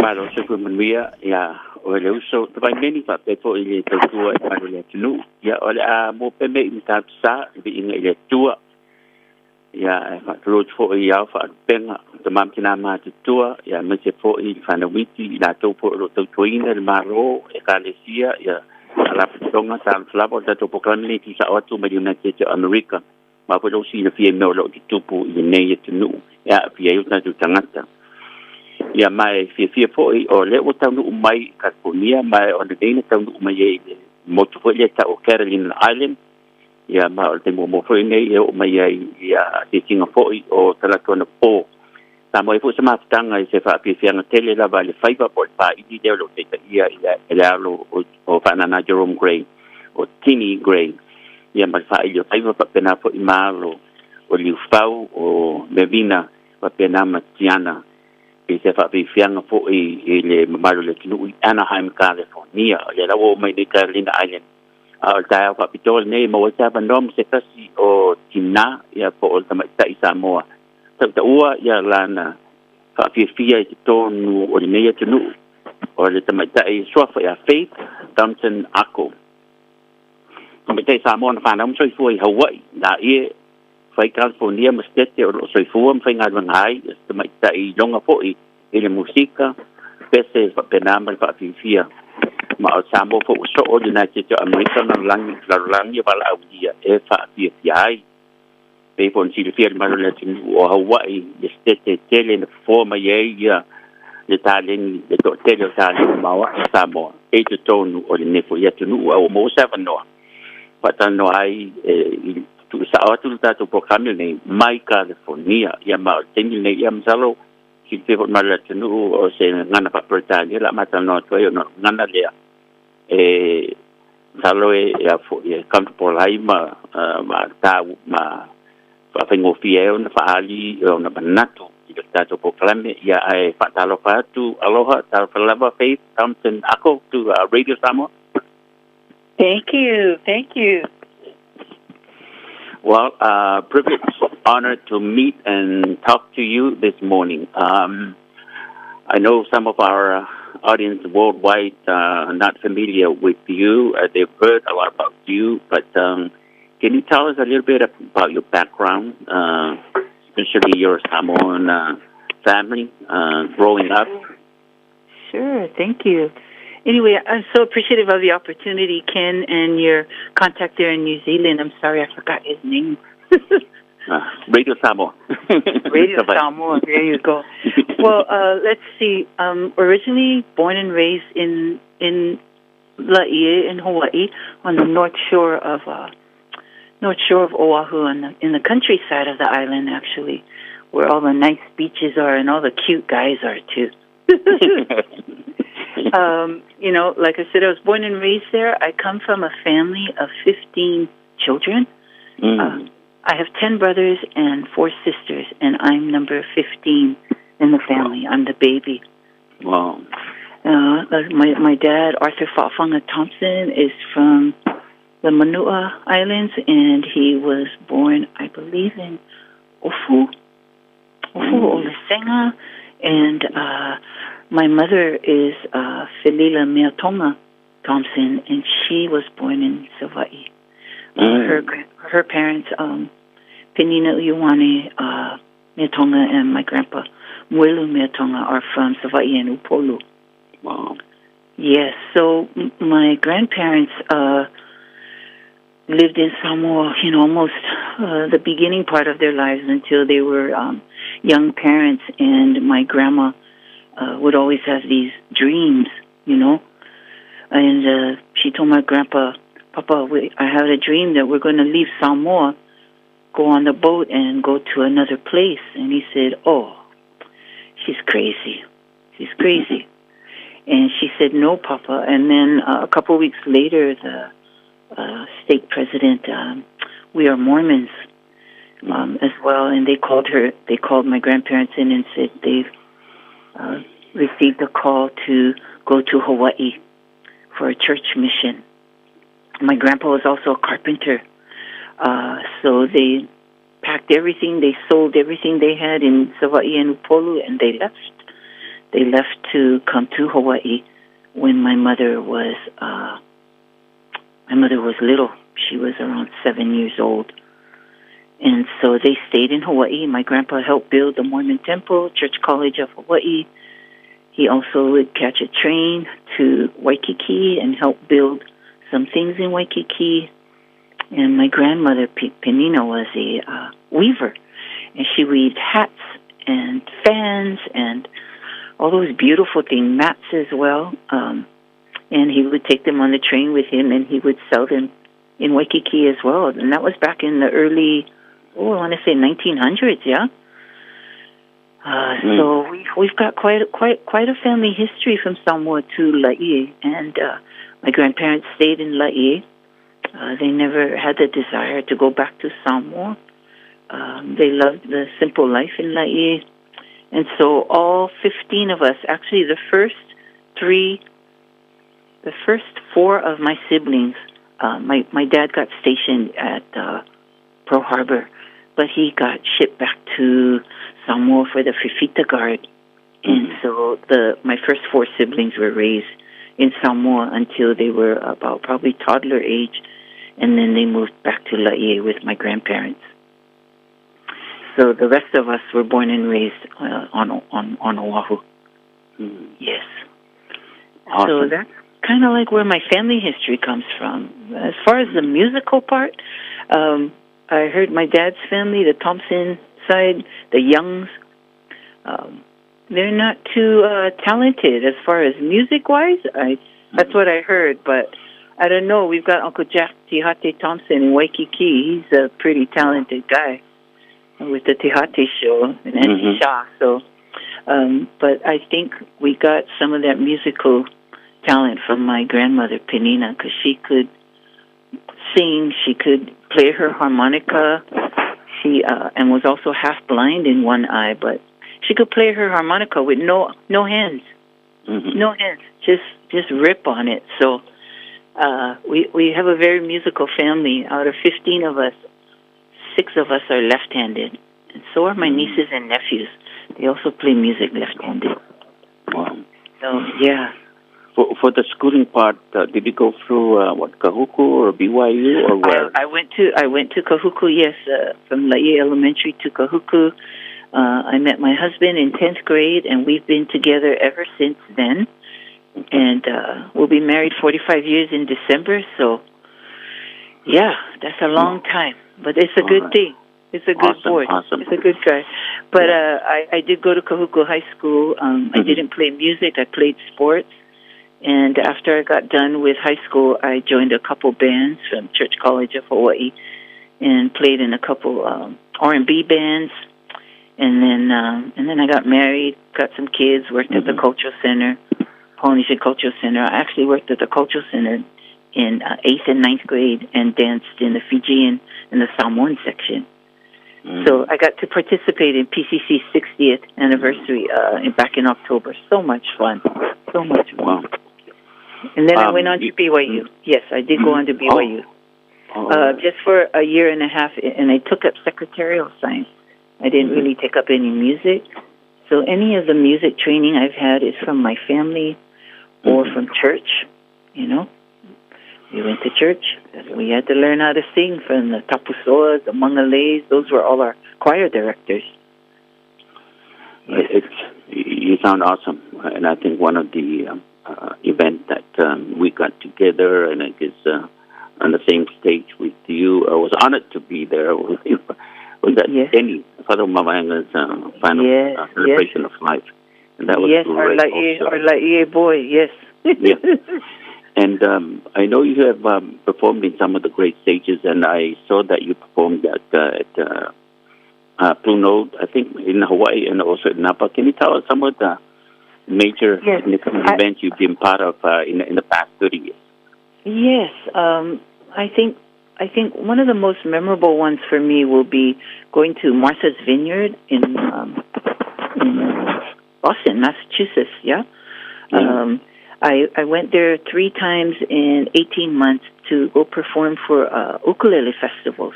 malo se ko manuia ya o le uso te vai meni fa pe fo ile te tua e malo le tunu ya o le a mo pe me in ta sa bi inga ile tua ya fa tro fo ya fa penga te mam kina ma te tua ya me se fo i fa na witi la to po lo to tuina le maro e kalesia ya ala tonga sa flabo da to proclamni ti sa o tu me United States of America ma po lo si le fie me lo ti tupu i nei tunu ya fie eu ta tu tangata ya mai fie foi o le o tau mai California mai on the day tau mai e mo tu foi le tau Carolina Island ya ma o te mo foi nei e o mai ya te kinga foi o tala tona po ta mo fu sama tanga i se fa fie na tele la vale fiber por pa i di lo te ia ila lo o fa na Jerome Gray o Timmy Gray ya ma fa i fiber pa pena fo i malo o liu fau o Mevina pa pena matiana e se fa fianga fo i le malo le tinu i Anaheim, California le la o mai de Carolina Island a ta fa pitol nei mo sa bandom se kasi o timna ya po o tama ta i Samoa ta ua ya lana fa fia i tonu o le nei tinu o le tama ta i swafa ya Faith Thompson Ako tama ta i Samoa na fa na mo soi fo i Hawaii na e fai California mastete o lo soifua fai ngā rangai mai tai longa po i le musika pese penamba fa fia ma o Samoa po so o United States of America na langi wala audia e fa fia ai pe pon si le fia ma le o Hawaii le stete tele na forma ye ya le talen le to tele talen ma wa Samoa e te tonu o le nefo ya tunu o mo sa no patano ai tu sa atu ta tu programme nei mai California ya ma tengi nei ya msalo ki te fo mala tenu o se ngana pa Britania la mata no to yo no ngana le salo ya fo ya comfortable ai ma ta ma fa fengo fiel na fa ali na banato ki ta tu programme ya ai fa talo fa tu aloha ta lava Faith Thompson Ako to Radio Samoa. Thank you. Well, privilege, honor to meet and talk to you this morning. I know some of our audience worldwide are not familiar with you. They've heard a lot about you, but can you tell us a little bit about your background, especially your Samoan family growing up? Sure, thank you. Anyway, I'm so appreciative of the opportunity, Ken, and your contact there in New Zealand. I'm sorry, I forgot his name. Radio Samoa. Radio Samoa, there you go. Well, let's see. Originally born and raised in Laie in Hawaii, on the north shore of Oahu, in the countryside of the island, actually, where all the nice beaches are and all the cute guys are too. Like I said, I was born and raised there. I come from a family of 15 children. I have 10 brothers and 4 sisters, and I'm number 15 in the family. I'm the baby. Wow. My dad, Arthur Fa'afanga Thompson, is from the Manua Islands, and he was born, I believe, in Ofu Olesenga, and my mother is Felila Meatonga Thompson, and she was born in Hawaii. Her parents, Penina Uiwane Meatonga and my grandpa Muelu Meatonga, are from Hawaii and Upolu. Wow. Yes, so my grandparents lived in Samoa, almost the beginning part of their lives until they were young parents, and my grandma would always have these dreams, and she told my grandpa, Papa, I have a dream that we're going to leave Samoa, go on the boat and go to another place. And he said, oh, she's crazy. And she said, no, Papa. And then a couple of weeks later, the state president, we are Mormons as well, and they called my grandparents in and said they've received a call to go to Hawaii for a church mission. My grandpa was also a carpenter, so they packed everything, they sold everything they had in Hawaii and Upolu, and they left. they left to come to Hawaii when my mother was little. She was around 7 years old. And so they stayed in Hawaii. My grandpa helped build the Mormon Temple, Church College of Hawaii. He also would catch a train to Waikiki and help build some things in Waikiki. And my grandmother, Penina, was a weaver. And she weaved hats and fans and all those beautiful things, mats as well. And he would take them on the train with him, and he would sell them in Waikiki as well. And that was back in the early, I want to say 1900s, yeah? So we've got quite a family history from Samoa to Laie, and my grandparents stayed in Laie. They never had the desire to go back to Samoa. They loved the simple life in Laie, and so all 15 of us, actually the first four of my siblings, my dad got stationed at Pearl Harbor, but he got shipped back to Samoa for the Fifita Guard. And so my first four siblings were raised in Samoa until they were about probably toddler age, and then they moved back to Laie with my grandparents. So the rest of us were born and raised on Oahu. Yes. Awesome. So that's kind of like where my family history comes from. As far as the musical part, I heard my dad's family, the Thompson side, the Youngs, they're not too talented as far as music-wise. That's what I heard, but I don't know. We've got Uncle Jack Tihate Thompson in Waikiki. He's a pretty talented guy with the Tihate Show and Nancy Shaw. So, but I think we got some of that musical talent from my grandmother, Penina, because she could sing, she could play her harmonica. She and was also half blind in one eye, but she could play her harmonica with no hands, no hands, just rip on it. So we have a very musical family. Out of 15 of us, 6 of us are left-handed, and so are my nieces and nephews. They also play music left-handed. Wow. So yeah. For the schooling part, did you go through Kahuku or BYU or where? I went to Kahuku. Yes, from Laie Elementary to Kahuku. I met my husband in 10th grade, and we've been together ever since then. And we'll be married 45 years in December. So, yeah, that's a long time, but it's a good thing. It's a good boy. Awesome. It's a good guy. But I did go to Kahuku High School. I didn't play music. I played sports. And after I got done with high school, I joined a couple bands from Church College of Hawaii and played in a couple R&B bands. And then I got married, got some kids, worked at the Cultural Center, Polynesian Cultural Center. I actually worked at the Cultural Center in 8th and 9th grade and danced in the Fijian and the Samoan section. So I got to participate in PCC's 60th anniversary back in October. So much fun. So much fun. Wow. And then I went on to BYU. Yes, I did go on to BYU. Just for a year and a half, and I took up secretarial science. I didn't really take up any music. So any of the music training I've had is from my family or from church, you know. We went to church. We had to learn how to sing from the Tapusoas, the Mangalays. Those were all our choir directors. Yes. You sound awesome. And I think one of the events that we got together, and I guess on the same stage with you, I was honored to be there. Was that Denny, Father Mamayanga's final celebration of life. And that was great. Our Laie boy, yes. Yeah. And I know you have performed in some of the great stages, and I saw that you performed at Puno, I think, in Hawaii, and also in Napa. Can you tell us some of the major significant events you've been part of in the past 30 years? Yes. I think one of the most memorable ones for me will be going to Martha's Vineyard in Boston, Massachusetts, I went there 3 times in 18 months to go perform for ukulele festivals.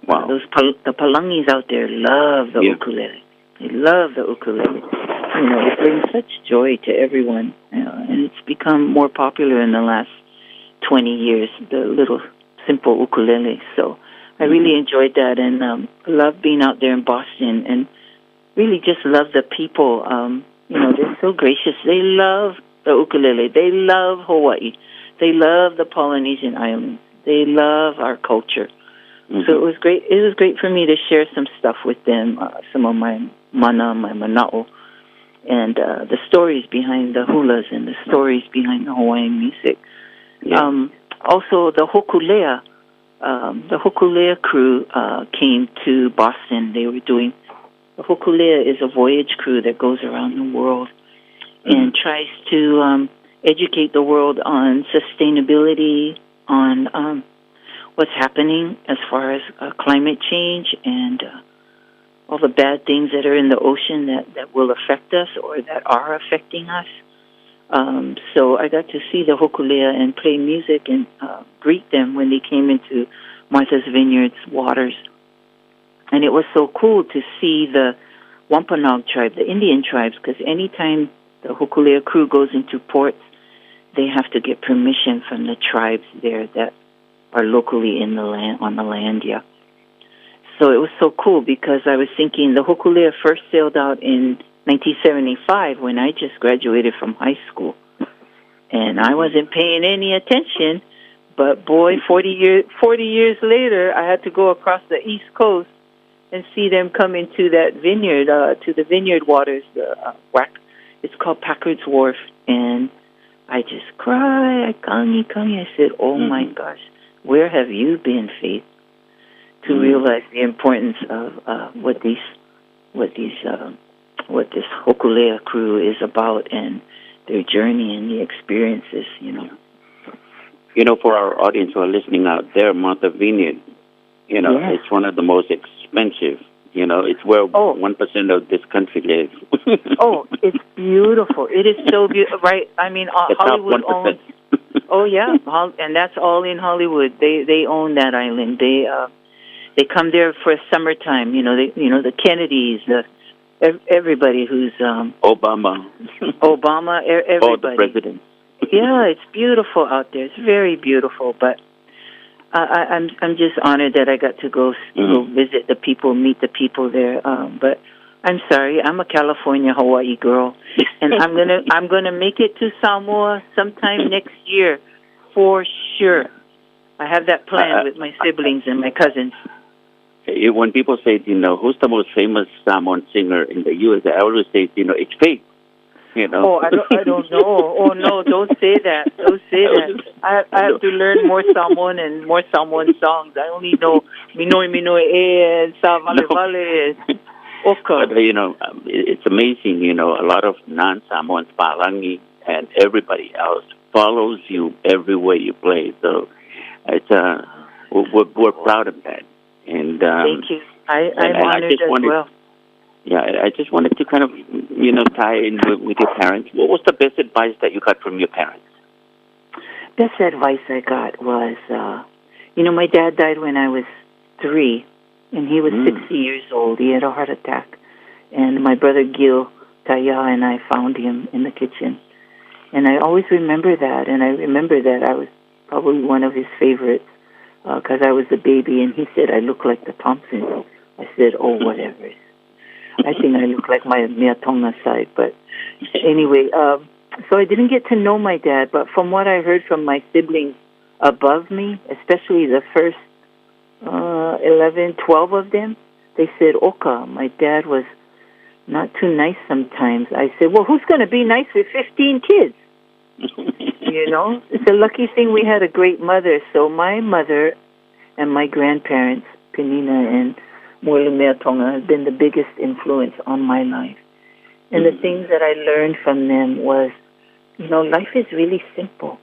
Wow. The Palangis out there love the ukulele. They love the ukulele. it brings such joy to everyone, and it's become more popular in the last 20 years, the little simple ukulele. So I really enjoyed that, and love being out there in Boston, and really just love the people. They're so gracious. They love the ukulele. They love Hawaii. They love the Polynesian islands. They love our culture. Mm-hmm. So it was great. It was great for me to share some stuff with them, some of my mana, my mana'o, and the stories behind the hulas and the stories behind the Hawaiian music. Yeah. Also, the Hokulea crew came to Boston. They were doing, the Hokulea is a voyage crew that goes around the world and tries to educate the world on sustainability, on what's happening as far as climate change and all the bad things that are in the ocean that will affect us or that are affecting us. So I got to see the Hokulea and play music and greet them when they came into Martha's Vineyard's waters. And it was so cool to see the Wampanoag tribe, the Indian tribes, because anytime the Hokulea crew goes into ports, they have to get permission from the tribes there that are locally in the land, on the land, yeah. So it was so cool because I was thinking the Hokulea first sailed out in 1975 when I just graduated from high school. And I wasn't paying any attention, but boy, 40 years later, I had to go across the East Coast and see them come into that vineyard, to the vineyard waters, it's called Packard's Wharf, and I just cried, I said, oh my gosh, where have you been, Faith? To realize the importance of what this Hokulea crew is about and their journey and the experiences, for our audience who are listening out there, Martha Vineyard, it's one of the most expensive. It's where 1% of this country lives. Oh, it's beautiful. It is so beautiful, right? I mean, Hollywood owns. Oh yeah, and that's all in Hollywood. They own that island. They come there for summertime. The Kennedys, everybody who's Obama, everybody. Oh, the president. Yeah, it's beautiful out there. It's very beautiful. But I'm just honored that I got to go visit the people, meet the people there. But I'm sorry, I'm a California, Hawaii girl, and I'm gonna make it to Samoa sometime next year, for sure. I have that plan with my siblings and my cousins. When people say, who's the most famous Samoan singer in the U.S., I always say, it's Faith. Oh, I don't know. Oh no, don't say that. Don't say that. I have to learn more Samoan and more Samoan songs. I only know Minoi E and Sa Vale Vale and Oka. But, it's amazing, a lot of non-Samoans, Palangi, and everybody else follows you everywhere you play. So it's we're proud of that. And thank you. I'm honored as well. Yeah, I just wanted to kind of, tie in with your parents. What was the best advice that you got from your parents? Best advice I got was, my dad died when I was 3, and he was 60 years old. He had a heart attack. And my brother Gil Taya and I found him in the kitchen. And I always remember that, and I remember that I was probably one of his favorites because I was the baby, and he said I look like the Thompsons. I said, oh, whatever. I think I look like my Mea Tonga side, but anyway, so I didn't get to know my dad, but from what I heard from my siblings above me, especially the first 11, 12 of them, they said, Oka, my dad was not too nice sometimes. I said, well, who's going to be nice with 15 kids? It's a lucky thing we had a great mother. So my mother and my grandparents, Penina and Moelu Mea Tonga, have been the biggest influence on my life. And the things that I learned from them was, life is really simple.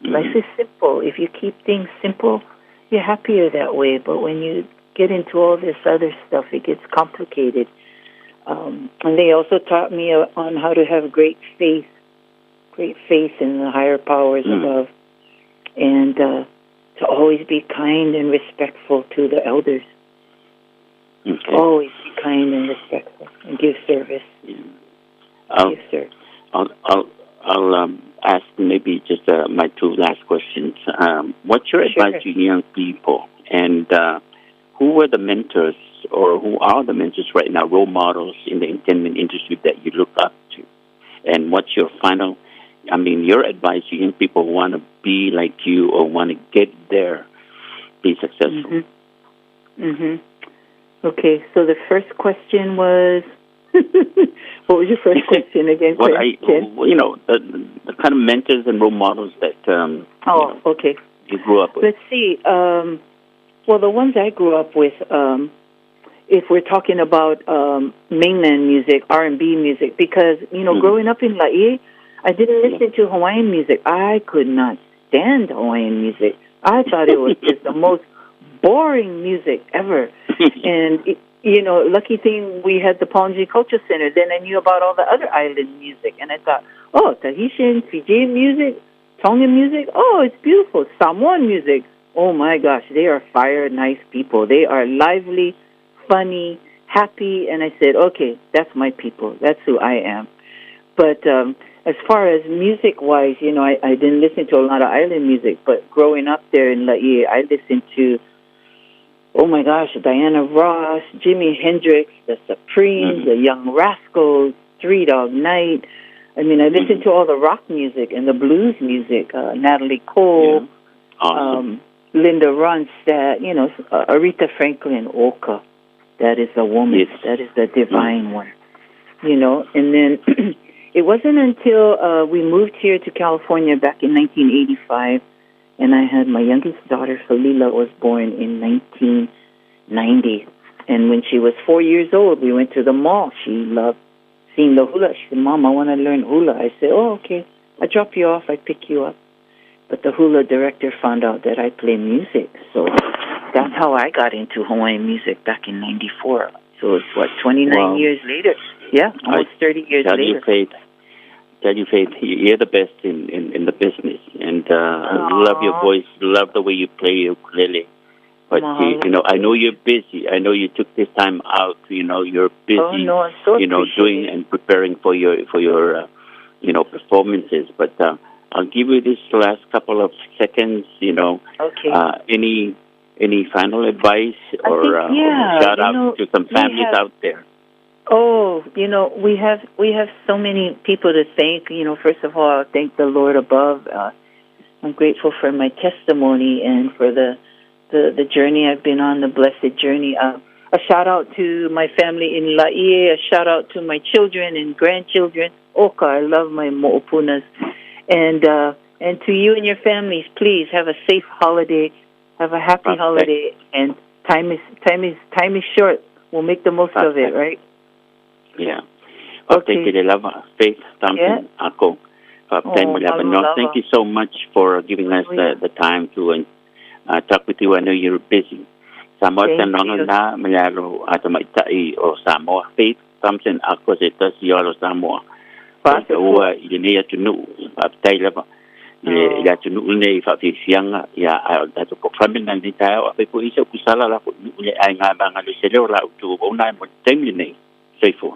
Life is simple. If you keep things simple, you're happier that way. But when you get into all this other stuff, it gets complicated. And they also taught me on how to have great faith in the higher powers above, and to always be kind and respectful to the elders. Okay. Always be kind and respectful and give service. Yeah. Give service. I'll ask maybe just my two last questions. What's your advice to young people, and who were the mentors, or who are the mentors right now, role models in the entertainment industry that you look up to? And what's your your advice to young people who want to be like you or want to get there, be successful? Okay, so the first question was, what was your first question again? Well, the kind of mentors and role models that okay, you grew up with. Let's see. Well, the ones I grew up with, if we're talking about mainland music, R&B music, because growing up in Laie, I didn't listen to Hawaiian music. I could not stand Hawaiian music. I thought it was just the most boring music ever. And, lucky thing we had the Pawnji Culture Center. Then I knew about all the other island music. And I thought, Tahitian, Fijian music, Tongan music, it's beautiful. Samoan music, oh my gosh, they are fire, nice people. They are lively, funny, happy. And I said, okay, that's my people. That's who I am. But as far as music-wise, I didn't listen to a lot of island music. But growing up there in Laie, I listened to, oh my gosh, Diana Ross, Jimi Hendrix, the Supremes, the Young Rascals, Three Dog Night. I listened to all the rock music and the blues music, Natalie Cole, Linda Ronstadt, Aretha Franklin, Oka. That is a woman. Yes. That is the divine one. And then it wasn't until we moved here to California back in 1985, and I had my youngest daughter, Falila, was born in 1990. And when she was 4 years old, we went to the mall. She loved seeing the hula. She said, Mom, I want to learn hula. I said, okay. I drop you off. I pick you up. But the hula director found out that I play music. So that's how I got into Hawaiian music back in 94. So it's, 29 years later? Yeah, almost 30 years later. Tell you, Faith, you're the best in the business. And love your voice, love the way you play ukulele. But, I know you're busy. I know you took this time out. You're busy, I'm so doing and preparing for your performances. But I'll give you this last couple of seconds, Okay. Any final advice or shout out to some families out there? Oh, we have so many people to thank. First of all, I thank the Lord above. I'm grateful for my testimony and for the journey I've been on, the blessed journey. A shout out to my family in Laie. A shout out to my children and grandchildren. Oka, I love my mo'opunas. And to you and your families, please have a safe holiday. Have a happy holiday. And time is short. We'll make the most of it, right? Yeah. Thank you, Faith Thompson. Thank you so much for giving us the time to talk with you. I know you're busy. Samoa tanonga na malalo atamaitai o Samoa. Faith Thompson ako sa Yolo Samoa. Ua ilinea tunu aptai lava. Ila tunu une fafianga ya atu ko famina ni tao ape po isa kusala la ko ule ai nga banga le selo la tu ona mo temine. Safe.